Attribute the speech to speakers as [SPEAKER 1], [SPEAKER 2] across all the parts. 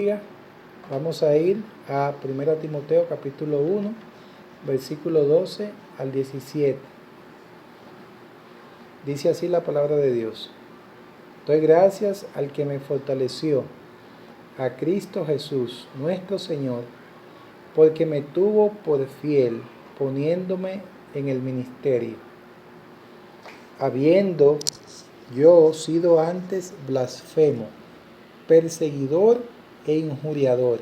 [SPEAKER 1] bendiga. Vamos a ir a 1 Timoteo capítulo 1, versículo 12 al 17. Dice así la palabra de Dios. Doy gracias al que me fortaleció, a Cristo Jesús, nuestro Señor, porque me tuvo por fiel, poniéndome en el ministerio, habiendo yo sido antes blasfemo, perseguidor e injuriador,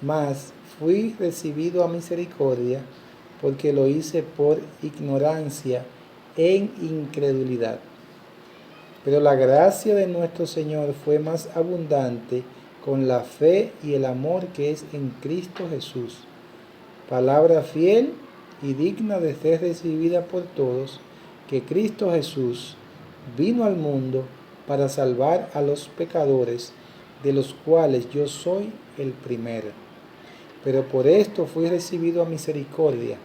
[SPEAKER 1] mas fui recibido a misericordia, porque lo hice por ignorancia en incredulidad. Pero la gracia de nuestro Señor fue más abundante con la fe y el amor que es en Cristo Jesús. Palabra fiel y digna de ser recibida por todos, que Cristo Jesús vino al mundo para salvar a los pecadores, de los cuales yo soy el primero. Pero por esto fui recibido a misericordia,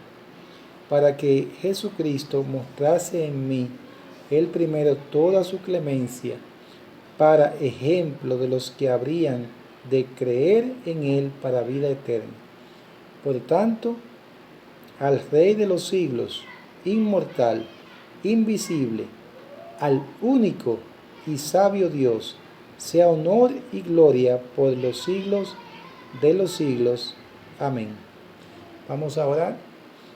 [SPEAKER 1] para que Jesucristo mostrase en mí el primero toda su clemencia, para ejemplo de los que habrían de creer en él para vida eterna. Por tanto, al Rey de los siglos, inmortal, invisible, al único y sabio Dios, sea honor y gloria por los siglos de los siglos. Amén. Vamos a orar.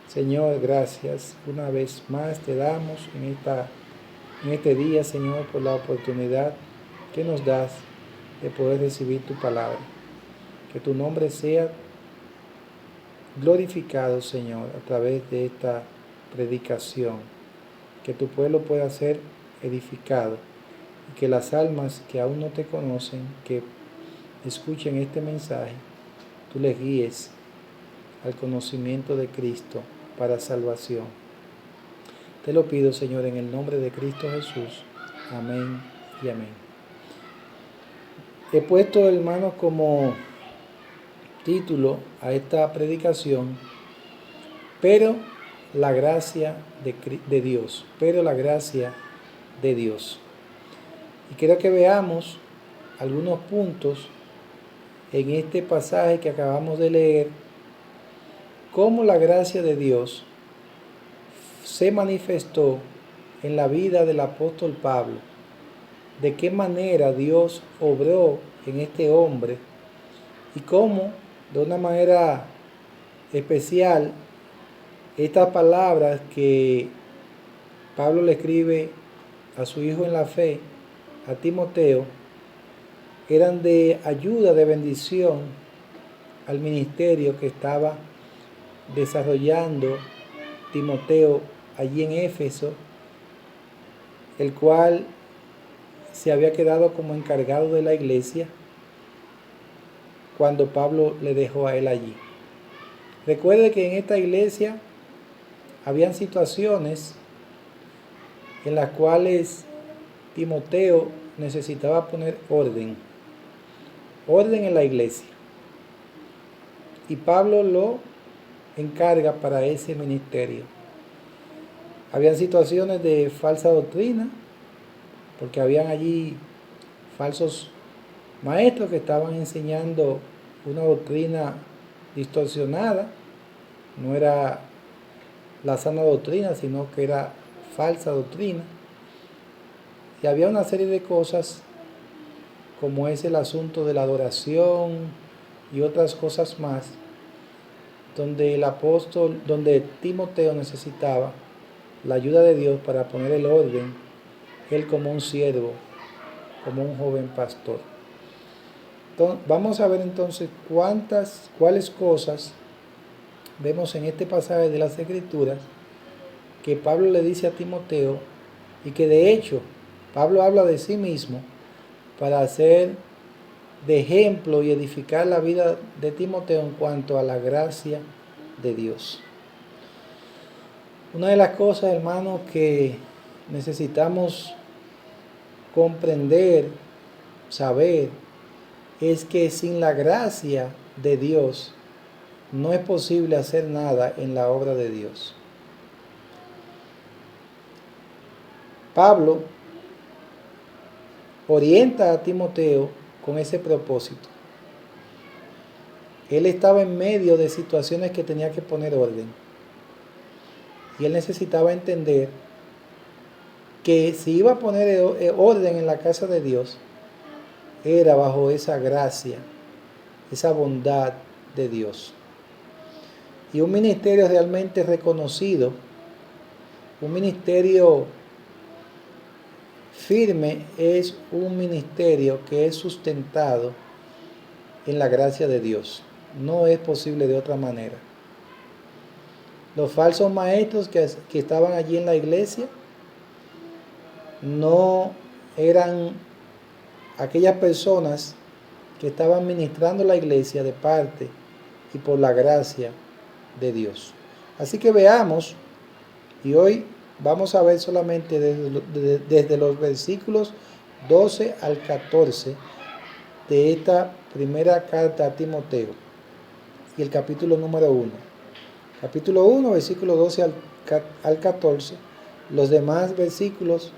[SPEAKER 1] Señor, gracias. Una vez más te damos en este día, Señor, por la oportunidad que nos das de poder recibir tu palabra. Que tu nombre sea glorificado, Señor, a través de esta predicación. Que tu pueblo pueda ser edificado y que las almas que aún no te conocen, que escuchen este mensaje, tú les guíes al conocimiento de Cristo para salvación. Te lo pido, Señor, en el nombre de Cristo Jesús. Amén y amén. He puesto, hermanos, como título a esta predicación, pero la gracia de Dios, pero la gracia de Dios. Y quiero que veamos algunos puntos en este pasaje que acabamos de leer, cómo la gracia de Dios se manifestó en la vida del apóstol Pablo, de qué manera Dios obró en este hombre y cómo, de una manera especial, estas palabras que Pablo le escribe a su hijo en la fe, a Timoteo, eran de ayuda, de bendición al ministerio que estaba desarrollando Timoteo allí en Éfeso, el cual se había quedado como encargado de la iglesia cuando Pablo le dejó a él allí. Recuerde que en esta iglesia habían situaciones en las cuales Timoteo necesitaba poner orden en la iglesia. Y Pablo lo encarga para ese ministerio. Habían situaciones de falsa doctrina, porque habían allí falsos maestros que estaban enseñando una doctrina distorsionada. No era la sana doctrina, sino que era falsa doctrina. Y había una serie de cosas, como es el asunto de la adoración y otras cosas más, donde Timoteo necesitaba la ayuda de Dios para poner el orden, él como un siervo, como un joven pastor. Entonces, vamos a ver entonces cuáles cosas vemos en este pasaje de las Escrituras que Pablo le dice a Timoteo, y que de hecho Pablo habla de sí mismo para hacer de ejemplo y edificar la vida de Timoteo en cuanto a la gracia de Dios. Una de las cosas, hermanos, que necesitamos comprender, saber, es que sin la gracia de Dios no es posible hacer nada en la obra de Dios. Pablo orienta a Timoteo con ese propósito. Él estaba en medio de situaciones que tenía que poner orden. Y él necesitaba entender que si iba a poner orden en la casa de Dios, era bajo esa gracia, esa bondad de Dios. Y un ministerio realmente reconocido, un ministerio firme, es un ministerio que es sustentado en la gracia de Dios. No es posible de otra manera. Los falsos maestros que estaban allí en la iglesia no eran aquellas personas que estaban ministrando la iglesia de parte y por la gracia de Dios. Así que veamos, y hoy vamos a ver solamente desde los versículos 12 al 14 de esta primera carta a Timoteo y el capítulo número 1. Capítulo 1, versículo 12 al 14. Los demás versículos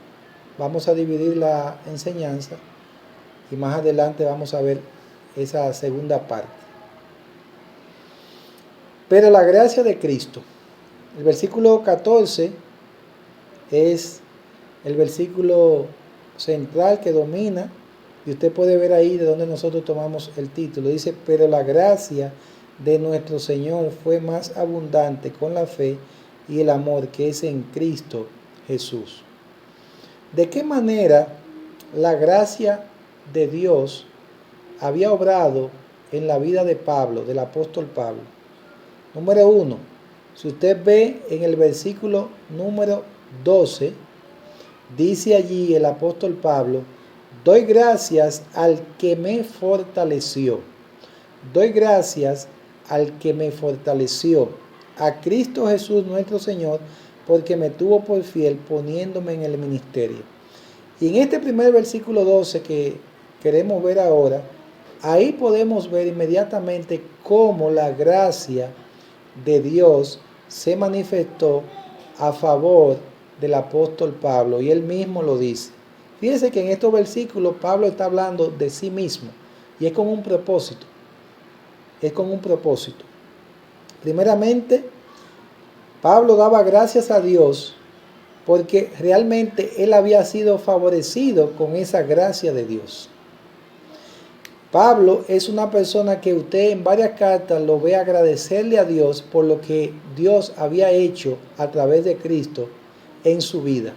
[SPEAKER 1] vamos a dividir la enseñanza y más adelante vamos a ver esa segunda parte. Pero la gracia de Cristo. El versículo 14 es el versículo central que domina, y usted puede ver ahí de donde nosotros tomamos el título. Dice, pero la gracia de nuestro Señor fue más abundante con la fe y el amor que es en Cristo Jesús. ¿De qué manera la gracia de Dios había obrado en la vida de Pablo, del apóstol Pablo? Número 1, si usted ve en el versículo número 12, dice allí el apóstol Pablo, doy gracias al que me fortaleció. Doy gracias al que me fortaleció, a Cristo Jesús nuestro Señor, porque me tuvo por fiel poniéndome en el ministerio. Y en este primer versículo 12 que queremos ver ahora, ahí podemos ver inmediatamente cómo la gracia de Dios se manifestó a favor del apóstol Pablo, y él mismo lo dice. Fíjense que en estos versículos Pablo está hablando de sí mismo, y es con un propósito. Es con un propósito. Primeramente, Pablo daba gracias a Dios porque realmente él había sido favorecido con esa gracia de Dios. Pablo es una persona que usted en varias cartas lo ve agradecerle a Dios por lo que Dios había hecho a través de Cristo en su vida.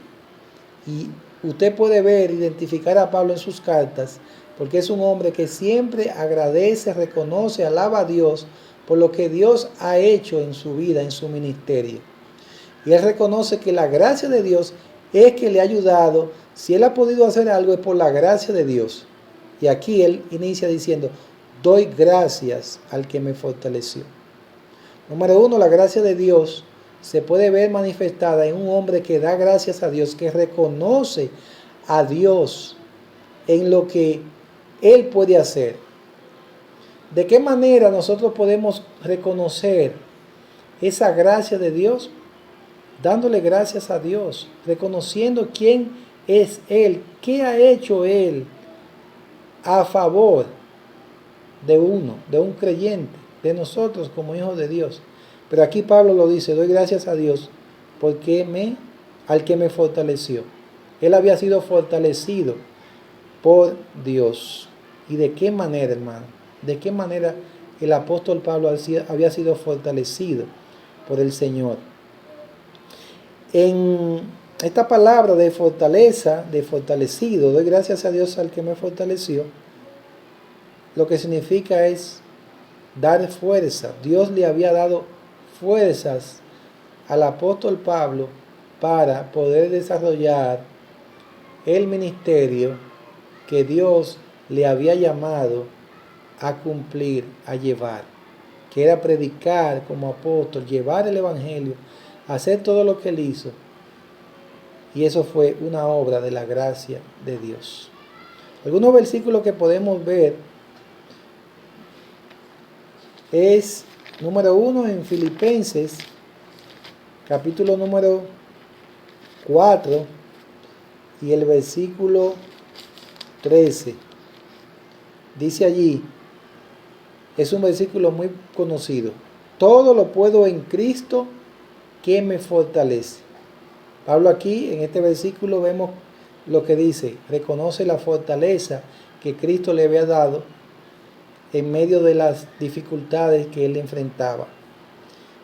[SPEAKER 1] Y usted puede ver, identificar a Pablo en sus cartas, porque es un hombre que siempre agradece, reconoce, alaba a Dios por lo que Dios ha hecho en su vida, en su ministerio. Y él reconoce que la gracia de Dios es que le ha ayudado. Si él ha podido hacer algo es por la gracia de Dios. Y aquí él inicia diciendo, doy gracias al que me fortaleció. Número 1, la gracia de Dios se puede ver manifestada en un hombre que da gracias a Dios, que reconoce a Dios en lo que él puede hacer. ¿De qué manera nosotros podemos reconocer esa gracia de Dios? Dándole gracias a Dios, reconociendo quién es Él, qué ha hecho Él a favor de uno, de un creyente, de nosotros como hijos de Dios. Pero aquí Pablo lo dice, doy gracias a Dios porque al que me fortaleció. Él había sido fortalecido por Dios. ¿Y de qué manera, hermano? ¿De qué manera el apóstol Pablo había sido fortalecido por el Señor? En esta palabra de fortaleza, de fortalecido, doy gracias a Dios al que me fortaleció, lo que significa es dar fuerza. Dios le había dado fuerzas al apóstol Pablo para poder desarrollar el ministerio que Dios le había llamado a cumplir, a llevar, que era predicar como apóstol, llevar el evangelio, hacer todo lo que él hizo. Y eso fue una obra de la gracia de Dios. Algunos versículos que podemos ver es, número 1, en Filipenses, capítulo número 4 y el versículo 13. Dice allí, Es un versículo muy conocido. Todo lo puedo en Cristo que me fortalece. Pablo aquí en este versículo vemos lo que dice, reconoce la fortaleza que Cristo le había dado en medio de las dificultades que él enfrentaba.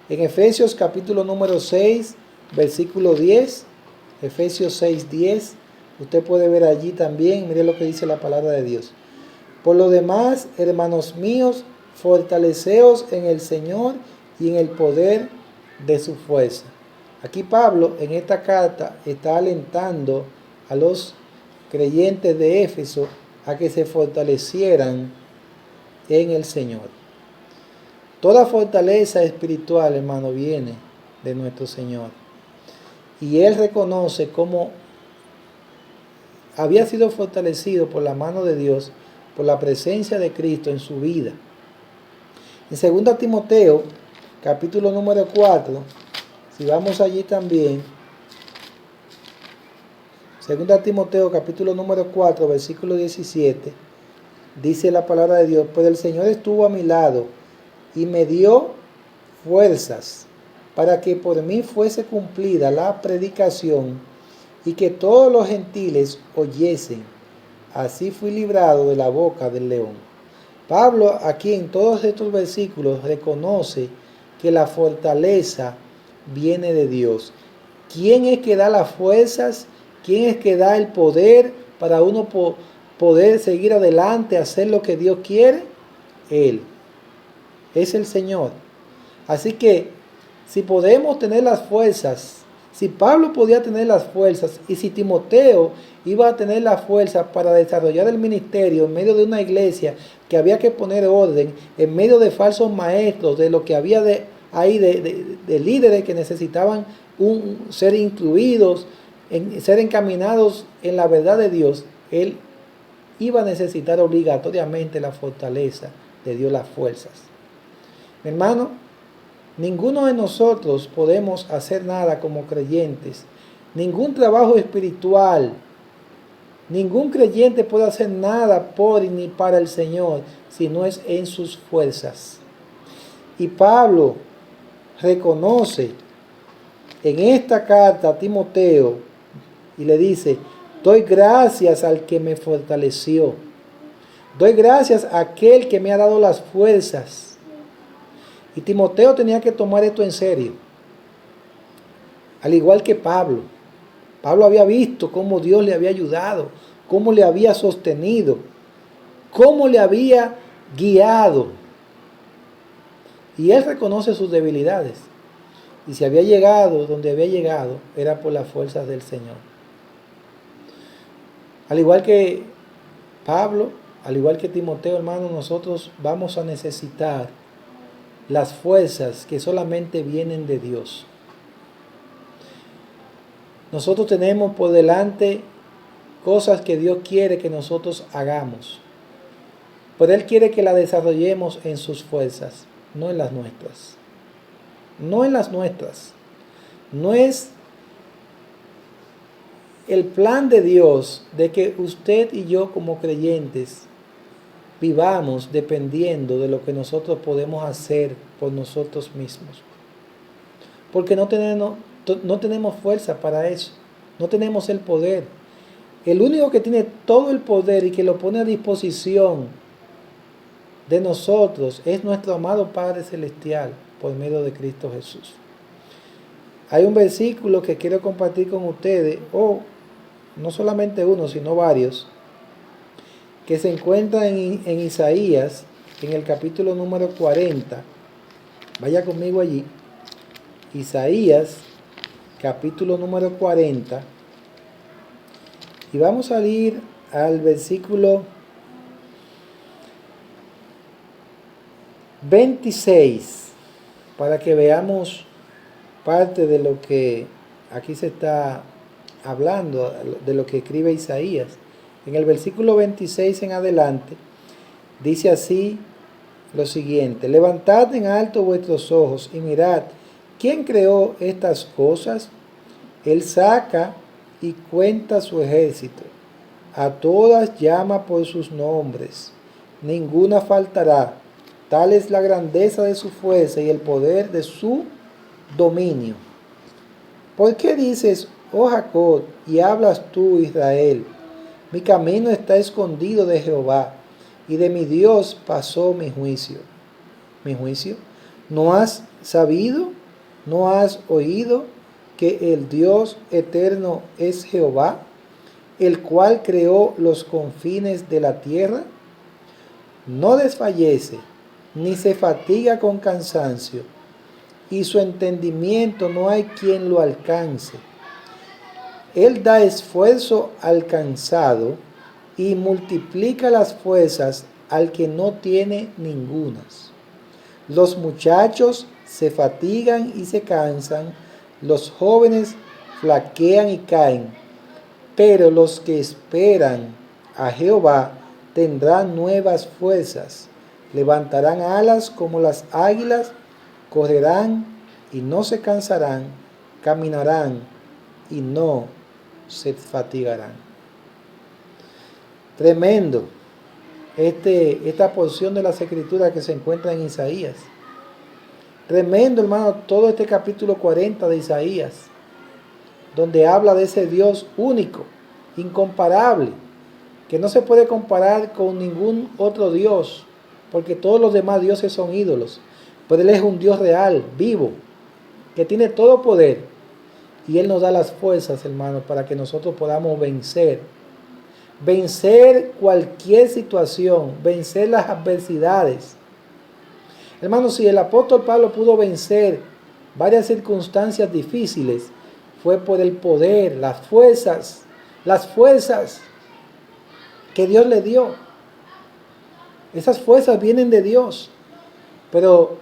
[SPEAKER 1] En Efesios capítulo número 6, versículo 10, Efesios 6, 10, usted puede ver allí también, mire lo que dice la palabra de Dios. Por lo demás, hermanos míos, fortaleceos en el Señor y en el poder de su fuerza. Aquí Pablo en esta carta está alentando a los creyentes de Éfeso a que se fortalecieran en el Señor. Toda fortaleza espiritual, hermano, viene de nuestro Señor. Y él reconoce cómo había sido fortalecido por la mano de Dios, por la presencia de Cristo en su vida. En 2 Timoteo, capítulo número 4, si vamos allí también, 2 Timoteo, capítulo número 4, versículo 17, dice la palabra de Dios, pues el Señor estuvo a mi lado y me dio fuerzas para que por mí fuese cumplida la predicación y que todos los gentiles oyesen. Así fui librado de la boca del león. Pablo aquí en todos estos versículos reconoce que la fortaleza viene de Dios. ¿Quién es que da las fuerzas? ¿Quién es que da el poder para uno poder seguir adelante, hacer lo que Dios quiere? Él. Es el Señor. Así que si podemos tener las fuerzas, si Pablo podía tener las fuerzas y si Timoteo iba a tener las fuerzas para desarrollar el ministerio en medio de una iglesia que había que poner orden, en medio de falsos maestros, de lo que había de líderes que necesitaban ser instruidos, ser encaminados en la verdad de Dios, él iba a necesitar obligatoriamente la fortaleza de Dios, las fuerzas. Mi hermano, ninguno de nosotros podemos hacer nada como creyentes, ningún trabajo espiritual, ningún creyente puede hacer nada por ni para el Señor si no es en sus fuerzas. Y Pablo reconoce en esta carta a Timoteo y le dice, doy gracias al que me fortaleció, doy gracias a aquel que me ha dado las fuerzas. Y Timoteo tenía que tomar esto en serio. Al igual que Pablo. Pablo había visto cómo Dios le había ayudado, cómo le había sostenido, cómo le había guiado. Y él reconoce sus debilidades. Y si había llegado donde había llegado, era por las fuerzas del Señor. Al igual que Pablo, al igual que Timoteo, hermano, nosotros vamos a necesitar las fuerzas que solamente vienen de Dios. Nosotros tenemos por delante cosas que Dios quiere que nosotros hagamos. Pero Él quiere que las desarrollemos en sus fuerzas, no en las nuestras. No en las nuestras. No es el plan de Dios de que usted y yo como creyentes vivamos dependiendo de lo que nosotros podemos hacer por nosotros mismos. Porque no tenemos fuerza para eso. No tenemos el poder. El único que tiene todo el poder y que lo pone a disposición de nosotros es nuestro amado Padre Celestial por medio de Cristo Jesús. Hay un versículo que quiero compartir con ustedes, o no solamente uno, sino varios, que se encuentra en Isaías, en el capítulo número 40. Vaya conmigo allí. Isaías, capítulo número 40. Y vamos a ir al versículo 26, para que veamos parte de lo que aquí se está hablando, de lo que escribe Isaías. En el versículo 26 en adelante, dice así lo siguiente: levantad en alto vuestros ojos y mirad, ¿quién creó estas cosas? Él saca y cuenta su ejército, a todas llama por sus nombres, ninguna faltará. Tal es la grandeza de su fuerza y el poder de su dominio. ¿Por qué dices, oh Jacob, y hablas tú, Israel? Mi camino está escondido de Jehová, y de mi Dios pasó mi juicio. ¿Mi juicio? ¿No has sabido? ¿No has oído que el Dios eterno es Jehová, el cual creó los confines de la tierra? No desfallece, ni se fatiga con cansancio, y su entendimiento no hay quien lo alcance. Él da esfuerzo al cansado y multiplica las fuerzas al que no tiene ningunas. Los muchachos se fatigan y se cansan, los jóvenes flaquean y caen, pero los que esperan a Jehová tendrán nuevas fuerzas, levantarán alas como las águilas, correrán y no se cansarán, caminarán y no se fatigarán. Tremendo esta porción de las Escrituras que se encuentra en Isaías. Tremendo, hermano, todo este capítulo 40 de Isaías, donde habla de ese Dios único, incomparable, que no se puede comparar con ningún otro Dios, porque todos los demás dioses son ídolos, pero Él es un Dios real, vivo, que tiene todo poder, y Él nos da las fuerzas, hermano, para que nosotros podamos vencer cualquier situación, vencer las adversidades. Hermano, si el apóstol Pablo pudo vencer varias circunstancias difíciles, fue por el poder, las fuerzas que Dios le dio. Esas fuerzas vienen de Dios. Pero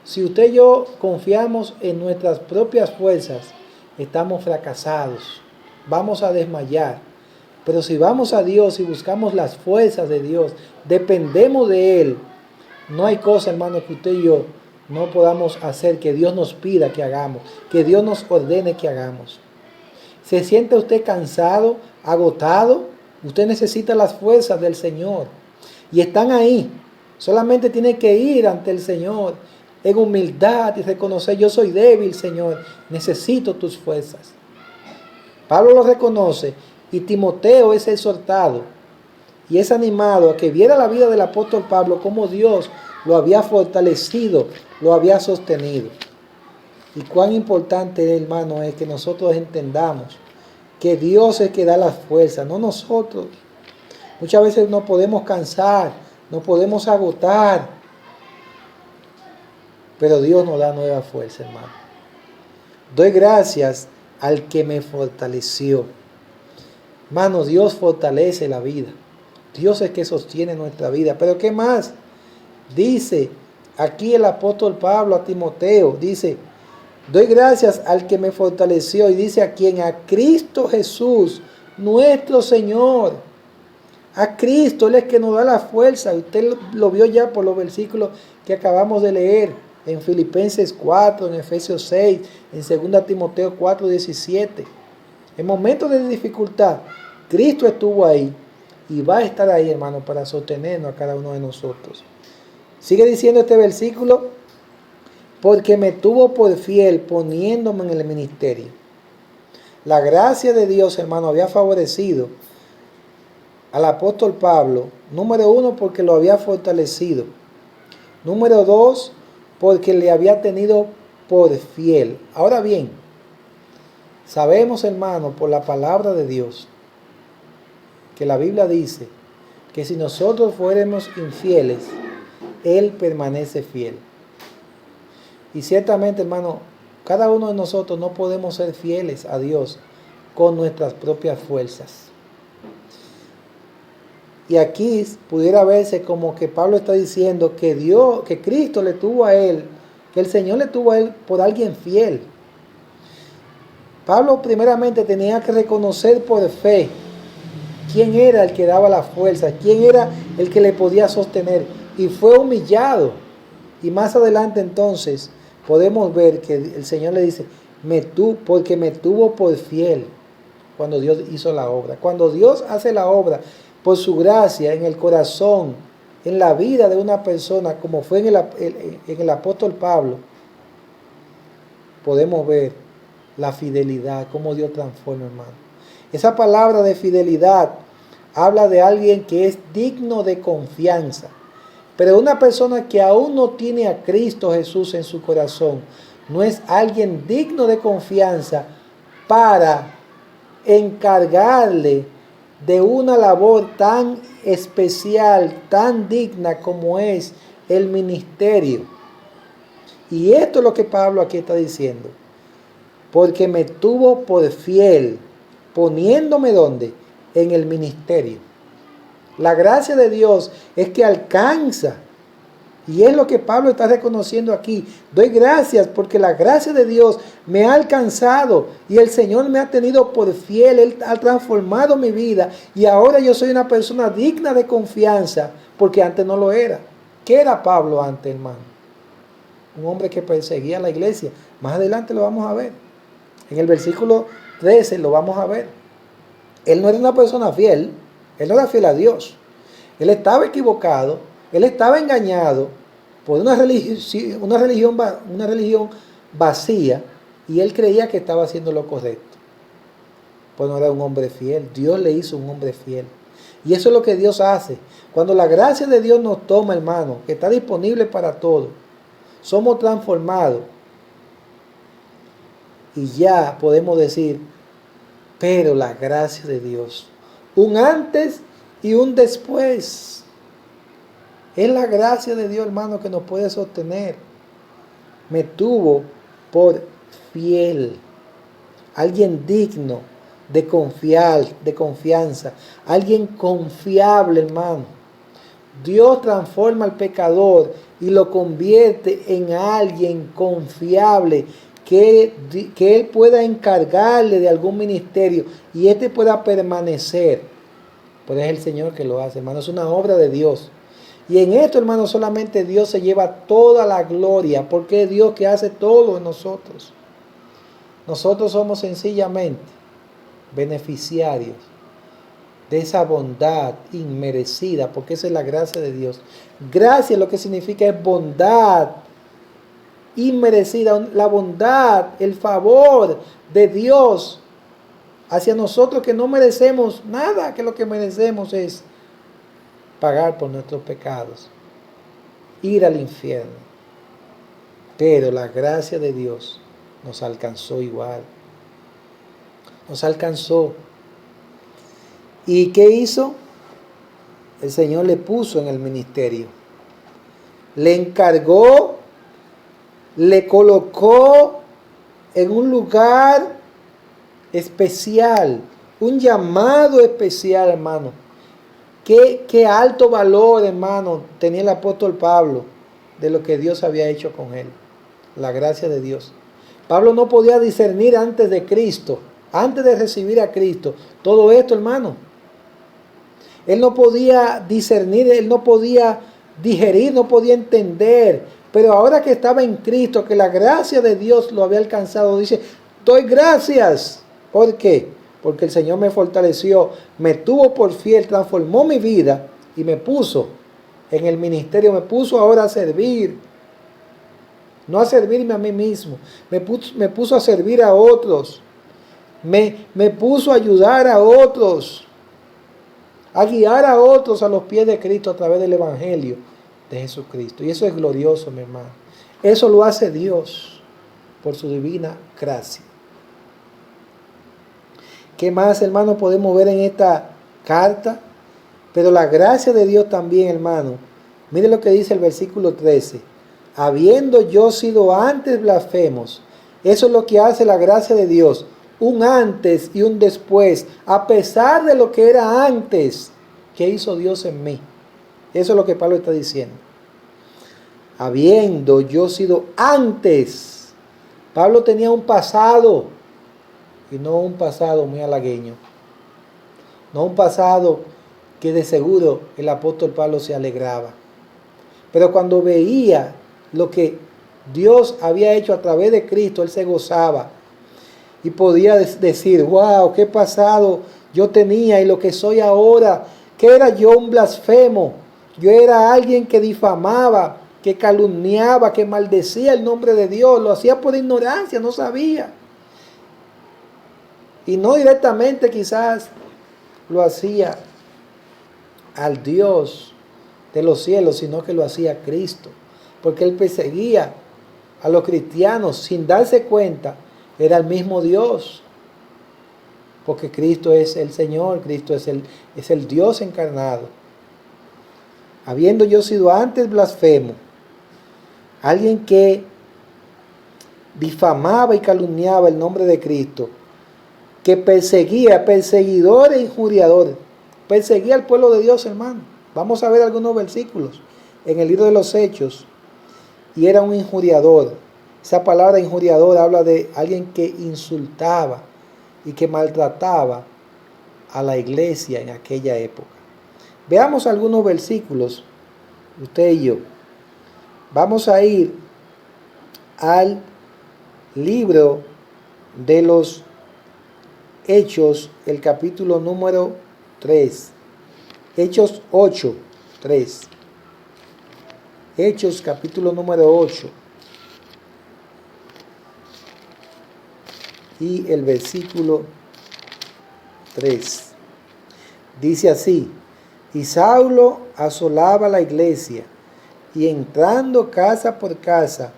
[SPEAKER 1] si usted y yo confiamos en nuestras propias fuerzas, estamos fracasados, vamos a desmayar. Pero si vamos a Dios y buscamos las fuerzas de Dios, dependemos de Él, no hay cosa, hermano, que usted y yo no podamos hacer, que Dios nos pida que hagamos, que Dios nos ordene que hagamos. ¿Se siente usted cansado, agotado? Usted necesita las fuerzas del Señor. Y están ahí. Solamente tiene que ir ante el Señor en humildad y reconocer: yo soy débil, Señor, necesito tus fuerzas. Pablo lo reconoce y Timoteo es exhortado y es animado a que viera la vida del apóstol Pablo, como Dios lo había fortalecido, lo había sostenido. Y cuán importante, hermano, es que nosotros entendamos que Dios es el que da las fuerzas, no nosotros. Muchas veces nos podemos cansar, nos podemos agotar, pero Dios nos da nueva fuerza, hermano. Doy gracias al que me fortaleció. Hermano, Dios fortalece la vida. Dios es el que sostiene nuestra vida. Pero ¿qué más? Dice aquí el apóstol Pablo a Timoteo, dice: doy gracias al que me fortaleció, y dice a quien, a Cristo Jesús, nuestro Señor. A Cristo, Él es que nos da la fuerza. Usted lo vio ya por los versículos que acabamos de leer en Filipenses 4, en Efesios 6, en 2 Timoteo 4, 17. En momentos de dificultad, Cristo estuvo ahí y va a estar ahí, hermano, para sostenernos a cada uno de nosotros. Sigue diciendo este versículo: porque me tuvo por fiel poniéndome en el ministerio. La gracia de Dios, hermano, había favorecido al apóstol Pablo. Número 1, porque lo había fortalecido. Número 2, porque le había tenido por fiel. Ahora bien, sabemos, hermano, por la palabra de Dios, que la Biblia dice que si nosotros fuéramos infieles, Él permanece fiel. Y ciertamente, hermano, cada uno de nosotros no podemos ser fieles a Dios con nuestras propias fuerzas. Y aquí pudiera verse como que Pablo está diciendo que Dios, que Cristo le tuvo a él, que el Señor le tuvo a él por alguien fiel. Pablo primeramente tenía que reconocer por fe quién era el que daba la fuerza, quién era el que le podía sostener, y fue humillado. Y más adelante entonces podemos ver que el Señor le dice: porque me tuvo por fiel cuando Dios hizo la obra. Cuando Dios hace la obra por su gracia en el corazón en la vida de una persona, como fue en el apóstol Pablo, podemos ver la fidelidad, cómo Dios transforma, hermano. Esa palabra de fidelidad habla de alguien que es digno de confianza. Pero una persona que aún no tiene a Cristo Jesús en su corazón, no es alguien digno de confianza para encargarle de una labor tan especial, tan digna como es el ministerio. Y esto es lo que Pablo aquí está diciendo. Porque me tuvo por fiel, poniéndome ¿dónde? En el ministerio. La gracia de Dios es que alcanza. Y es lo que Pablo está reconociendo aquí. Doy gracias porque la gracia de Dios me ha alcanzado y el Señor me ha tenido por fiel. Él ha transformado mi vida y ahora yo soy una persona digna de confianza porque antes no lo era. ¿Qué era Pablo antes, hermano? Un hombre que perseguía a la iglesia. Más adelante lo vamos a ver. En el versículo 13 lo vamos a ver. Él no era una persona fiel. Él no era fiel a Dios. Él estaba equivocado. Él estaba engañado por una religión vacía y él creía que estaba haciendo lo correcto. Pues no era un hombre fiel. Dios le hizo un hombre fiel. Y eso es lo que Dios hace. Cuando la gracia de Dios nos toma, hermano, que está disponible para todos, somos transformados. Y ya podemos decir, pero la gracia de Dios, un antes y un después. Es la gracia de Dios, hermano, que nos puede sostener. Me tuvo por fiel. Alguien digno de confiar, de confianza. Alguien confiable, hermano. Dios transforma al pecador y lo convierte en alguien confiable. Que Él pueda encargarle de algún ministerio y éste pueda permanecer. Pues es el Señor que lo hace, hermano. Es una obra de Dios. Y en esto, hermano, solamente Dios se lleva toda la gloria, porque es Dios que hace todo en nosotros. Nosotros somos sencillamente beneficiarios de esa bondad inmerecida, porque esa es la gracia de Dios. Gracia lo que significa es bondad inmerecida, la bondad, el favor de Dios hacia nosotros que no merecemos nada, que lo que merecemos es pagar por nuestros pecados, ir al infierno. Pero la gracia de Dios nos alcanzó igual. Nos alcanzó. ¿Y qué hizo? El Señor le puso en el ministerio. Le encargó, le colocó en un lugar especial, un llamado especial, hermano. Qué alto valor, hermano, tenía el apóstol Pablo de lo que Dios había hecho con él. La gracia de Dios. Pablo no podía discernir antes de Cristo, antes de recibir a Cristo, todo esto, hermano. Él no podía discernir, él no podía digerir, no podía entender. Pero ahora que estaba en Cristo, que la gracia de Dios lo había alcanzado, dice, doy gracias. ¿Por qué? Porque el Señor me fortaleció, me tuvo por fiel, transformó mi vida y me puso en el ministerio, me puso ahora a servir. No a servirme a mí mismo, me puso a servir a otros, me puso a ayudar a otros, a guiar a otros a los pies de Cristo a través del Evangelio de Jesucristo. Y eso es glorioso, mi hermano. Eso lo hace Dios por su divina gracia. ¿Qué más, hermano, podemos ver en esta carta? Pero la gracia de Dios también, hermano. Mire lo que dice el versículo 13. Habiendo yo sido antes blasfemos. Eso es lo que hace la gracia de Dios. Un antes y un después. A pesar de lo que era antes, ¿qué hizo Dios en mí? Eso es lo que Pablo está diciendo. Habiendo yo sido antes. Pablo tenía un pasado. Y no un pasado muy halagueño. No un pasado que de seguro el apóstol Pablo se alegraba. Pero cuando veía lo que Dios había hecho a través de Cristo, él se gozaba. Y podía decir, wow, qué pasado yo tenía y lo que soy ahora. Que era yo un blasfemo. Yo era alguien que difamaba, que calumniaba, que maldecía el nombre de Dios. Lo hacía por ignorancia, no sabía. Y no directamente quizás lo hacía al Dios de los cielos, sino que lo hacía a Cristo. Porque él perseguía a los cristianos sin darse cuenta, era el mismo Dios. Porque Cristo es el Señor, Cristo es el Dios encarnado. Habiendo yo sido antes blasfemo, alguien que difamaba y calumniaba el nombre de Cristo, que perseguía, perseguidor e injuriador, perseguía al pueblo de Dios, hermano. Vamos a ver algunos versículos en el libro de los Hechos. Y era un injuriador. Esa palabra injuriador habla de alguien que insultaba y que maltrataba a la iglesia en aquella época. Veamos algunos versículos, usted y yo. Vamos a ir al libro de los Hechos, el capítulo número 3. Hechos 8, 3. Hechos, capítulo número 8. Y el versículo 3. Dice así: y Saulo asolaba la iglesia, y entrando casa por casa,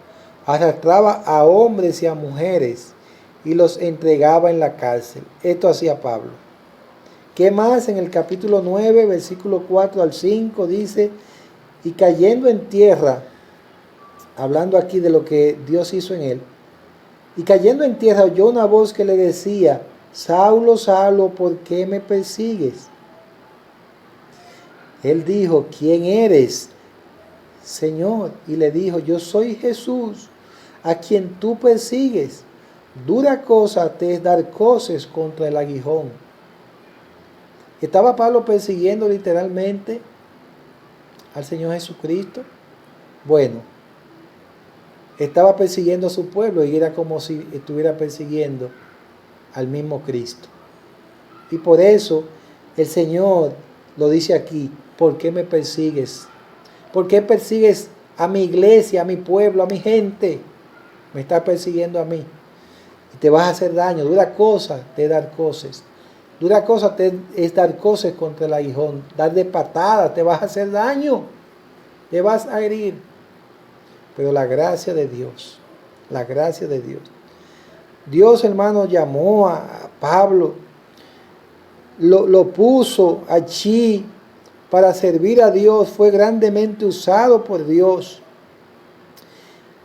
[SPEAKER 1] arrastraba a hombres y a mujeres, y los entregaba en la cárcel. Esto hacía Pablo. ¿Qué más? En el capítulo 9, versículo 4 al 5, dice: y cayendo en tierra, hablando aquí de lo que Dios hizo en él, y cayendo en tierra oyó una voz que le decía: Saulo, Saulo, ¿por qué me persigues? Él dijo: ¿quién eres, Señor? Y le dijo: yo soy Jesús, a quien tú persigues. Dura cosa te es dar coces contra el aguijón. ¿Estaba Pablo persiguiendo literalmente al Señor Jesucristo? Bueno, estaba persiguiendo a su pueblo y era como si estuviera persiguiendo al mismo Cristo. Y por eso el Señor lo dice aquí: ¿por qué me persigues? ¿Por qué persigues a mi iglesia, a mi pueblo, a mi gente? Me estás persiguiendo a mí. Y te vas a hacer daño. Dura cosa de dar cosas. Dura cosa es dar cosas contra el aguijón. Dar de patada, te vas a hacer daño. Te vas a herir. Pero la gracia de Dios, la gracia de Dios. Dios, hermano, llamó a Pablo, lo puso allí para servir a Dios, fue grandemente usado por Dios.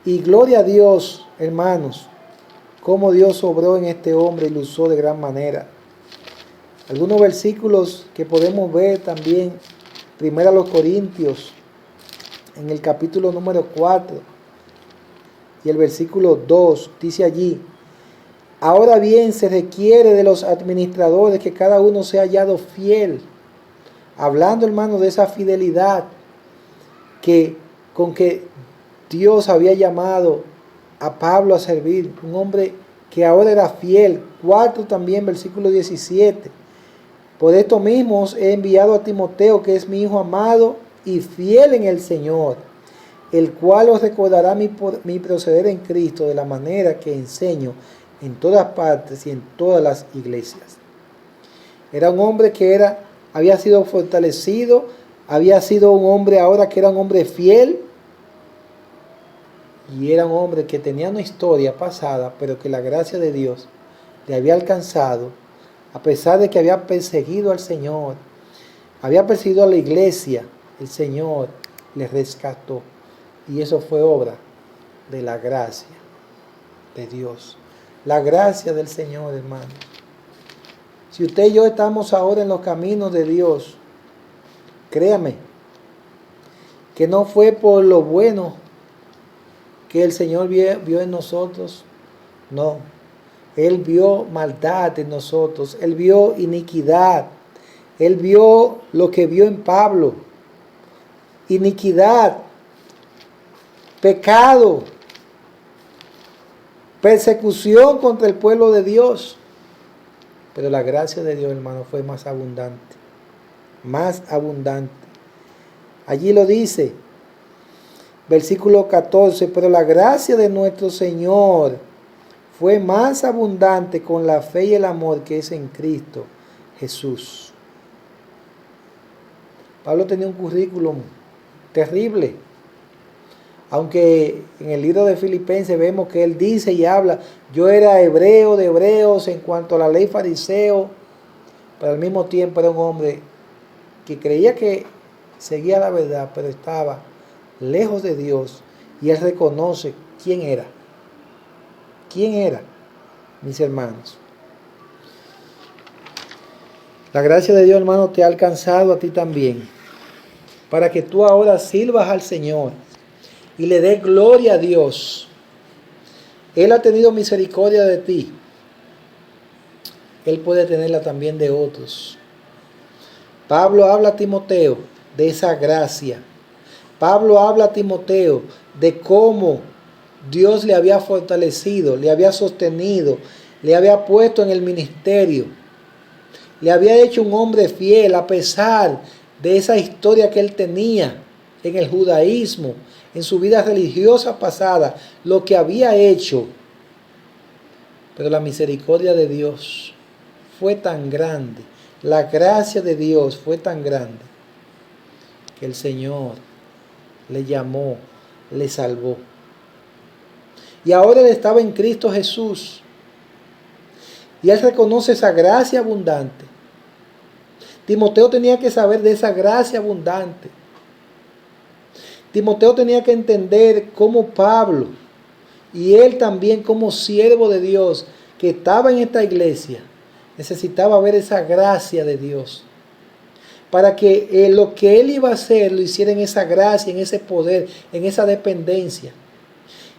[SPEAKER 1] Y gloria a Dios, hermanos, cómo Dios obró en este hombre y lo usó de gran manera. Algunos versículos que podemos ver también, primero a los Corintios, en el capítulo número 4 y el versículo 2, dice allí: ahora bien, se requiere de los administradores que cada uno sea hallado fiel. Hablando, hermano, de esa fidelidad con que Dios había llamado a Pablo a servir, un hombre que ahora era fiel. 4 también, versículo 17. Por esto mismo os he enviado a Timoteo, que es mi hijo amado y fiel en el Señor, el cual os recordará mi proceder en Cristo de la manera que enseño en todas partes y en todas las iglesias. Era un hombre que había sido fortalecido, había sido un hombre ahora que era un hombre fiel, y era un hombre que tenía una historia pasada, pero que la gracia de Dios le había alcanzado, a pesar de que había perseguido al Señor, había perseguido a la iglesia. El Señor le rescató, y eso fue obra de la gracia de Dios. La gracia del Señor, hermano. Si usted y yo estamos ahora en los caminos de Dios, créame que no fue por lo bueno que el Señor vio en nosotros. No, Él vio maldad en nosotros, Él vio iniquidad, Él vio lo que vio en Pablo: iniquidad, pecado, persecución contra el pueblo de Dios. Pero la gracia de Dios, hermano, fue más abundante, más abundante. Allí lo dice, versículo 14, pero la gracia de nuestro Señor fue más abundante con la fe y el amor que es en Cristo Jesús. Pablo tenía un currículum terrible. Aunque en el libro de Filipenses vemos que él dice y habla, yo era hebreo de hebreos en cuanto a la ley fariseo, pero al mismo tiempo era un hombre que creía que seguía la verdad, pero estaba lejos de Dios, y él reconoce quién era. ¿Quién era, mis hermanos? La gracia de Dios, hermano, te ha alcanzado a ti también, para que tú ahora sirvas al Señor y le des gloria a Dios. Él ha tenido misericordia de ti. Él puede tenerla también de otros. Pablo habla a Timoteo de esa gracia. Pablo habla a Timoteo de cómo Dios le había fortalecido, le había sostenido, le había puesto en el ministerio, le había hecho un hombre fiel a pesar de esa historia que él tenía en el judaísmo, en su vida religiosa pasada, lo que había hecho. Pero la misericordia de Dios fue tan grande, la gracia de Dios fue tan grande, que el Señor le llamó, le salvó. Y ahora él estaba en Cristo Jesús. Y él reconoce esa gracia abundante. Timoteo tenía que saber de esa gracia abundante. Timoteo tenía que entender cómo Pablo y él también como siervo de Dios que estaba en esta iglesia necesitaba ver esa gracia de Dios. Para que lo que él iba a hacer lo hiciera en esa gracia, en ese poder, en esa dependencia.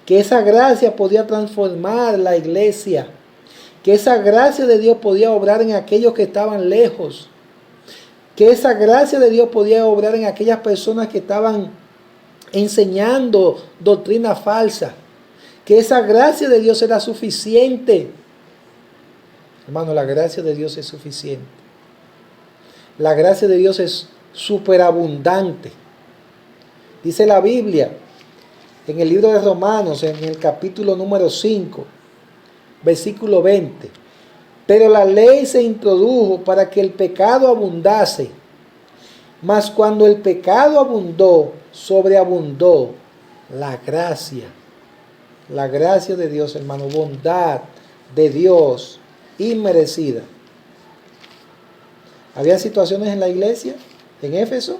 [SPEAKER 1] Que esa gracia podía transformar la iglesia. Que esa gracia de Dios podía obrar en aquellos que estaban lejos. Que esa gracia de Dios podía obrar en aquellas personas que estaban enseñando doctrina falsa. Que esa gracia de Dios era suficiente. Hermano, la gracia de Dios es suficiente. La gracia de Dios es superabundante. Dice la Biblia en el libro de Romanos, en el capítulo número 5, versículo 20. Pero la ley se introdujo para que el pecado abundase. Mas cuando el pecado abundó, sobreabundó la gracia. La gracia de Dios, hermano, bondad de Dios inmerecida. Había situaciones en la iglesia, en Éfeso.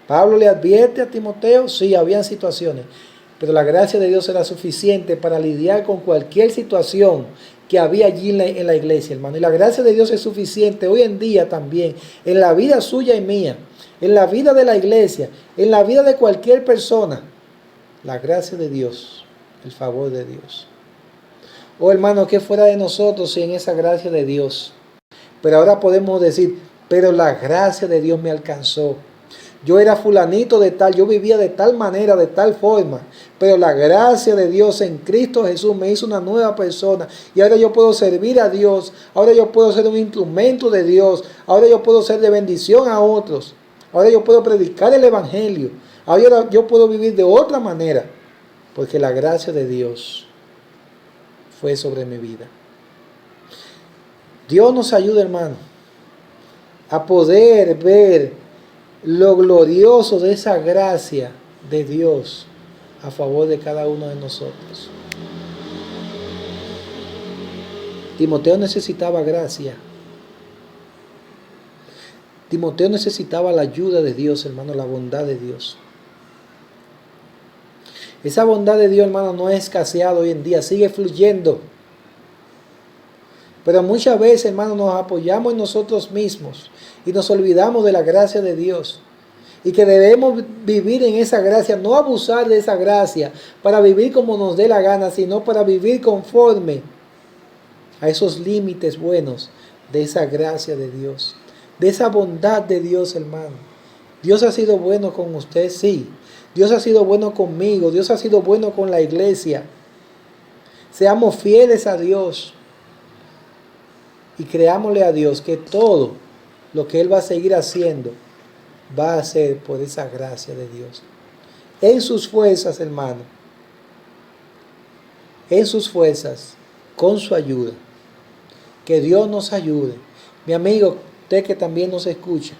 [SPEAKER 1] Pablo le advierte a Timoteo, sí, habían situaciones, pero la gracia de Dios era suficiente para lidiar con cualquier situación que había allí en la iglesia, hermano. Y la gracia de Dios es suficiente hoy en día también, en la vida suya y mía, en la vida de la iglesia, en la vida de cualquier persona. La gracia de Dios, el favor de Dios. Oh, hermano, ¿qué fuera de nosotros sin esa gracia de Dios? Pero ahora podemos decir, pero la gracia de Dios me alcanzó. Yo era fulanito de tal, yo vivía de tal manera, de tal forma, pero la gracia de Dios en Cristo Jesús me hizo una nueva persona y ahora yo puedo servir a Dios, ahora yo puedo ser un instrumento de Dios, ahora yo puedo ser de bendición a otros, ahora yo puedo predicar el Evangelio, ahora yo puedo vivir de otra manera, porque la gracia de Dios fue sobre mi vida. Dios nos ayuda, hermano, a poder ver lo glorioso de esa gracia de Dios a favor de cada uno de nosotros. Timoteo necesitaba gracia. Timoteo necesitaba la ayuda de Dios, hermano, la bondad de Dios. Esa bondad de Dios, hermano, no es escaseada hoy en día, sigue fluyendo. Pero muchas veces, hermano, nos apoyamos en nosotros mismos y nos olvidamos de la gracia de Dios. Y que debemos vivir en esa gracia, no abusar de esa gracia para vivir como nos dé la gana, sino para vivir conforme a esos límites buenos de esa gracia de Dios, de esa bondad de Dios, hermano. Dios ha sido bueno con usted, sí. Dios ha sido bueno conmigo, Dios ha sido bueno con la iglesia. Seamos fieles a Dios. Y creámosle a Dios que todo lo que Él va a seguir haciendo va a ser por esa gracia de Dios. En sus fuerzas, hermano, en sus fuerzas, con su ayuda. Que Dios nos ayude. Mi amigo, usted que también nos escucha,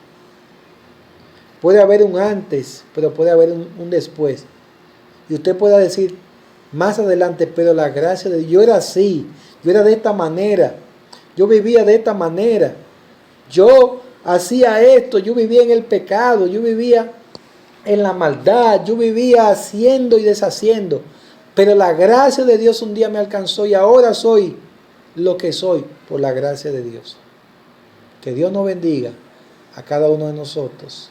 [SPEAKER 1] puede haber un antes, pero puede haber un después. Y usted pueda decir más adelante, pero la gracia de Dios, yo era así, yo era de esta manera, yo vivía de esta manera, yo hacía esto, yo vivía en el pecado, yo vivía en la maldad, yo vivía haciendo y deshaciendo, pero la gracia de Dios un día me alcanzó y ahora soy lo que soy por la gracia de Dios. Que Dios nos bendiga a cada uno de nosotros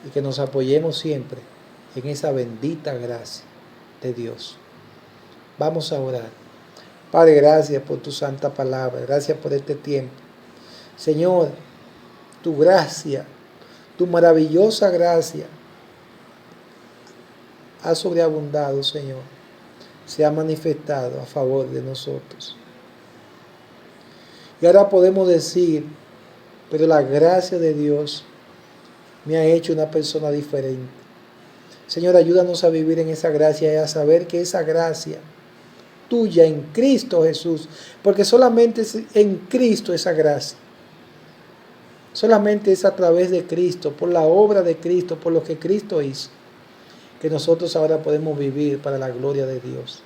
[SPEAKER 1] y que nos apoyemos siempre en esa bendita gracia de Dios. Vamos a orar. Padre, gracias por tu santa palabra, gracias por este tiempo. Señor, tu gracia, tu maravillosa gracia ha sobreabundado, Señor, se ha manifestado a favor de nosotros. Y ahora podemos decir, pero la gracia de Dios me ha hecho una persona diferente. Señor, ayúdanos a vivir en esa gracia y a saber que esa gracia tuya en Cristo Jesús, porque solamente es en Cristo esa gracia. Solamente es a través de Cristo, por la obra de Cristo, por lo que Cristo hizo, que nosotros ahora podemos vivir para la gloria de Dios.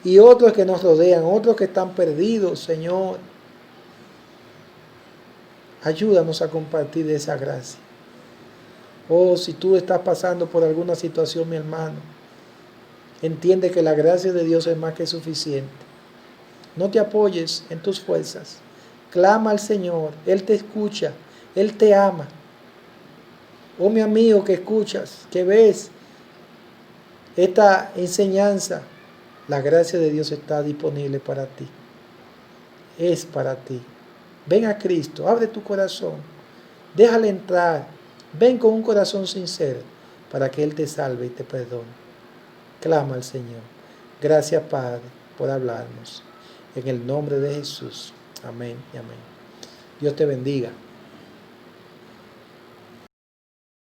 [SPEAKER 1] Y otros que nos rodean, otros que están perdidos, Señor, ayúdanos a compartir esa gracia. Oh, si tú estás pasando por alguna situación, mi hermano, entiende que la gracia de Dios es más que suficiente. No te apoyes en tus fuerzas. Clama al Señor, Él te escucha, Él te ama. Oh, mi amigo que escuchas, que ves esta enseñanza, la gracia de Dios está disponible para ti. Es para ti. Ven a Cristo, abre tu corazón, déjale entrar. Ven con un corazón sincero para que Él te salve y te perdone. Clama al Señor. Gracias, Padre, por hablarnos. En el nombre de Jesús. Amén y amén. Dios te bendiga.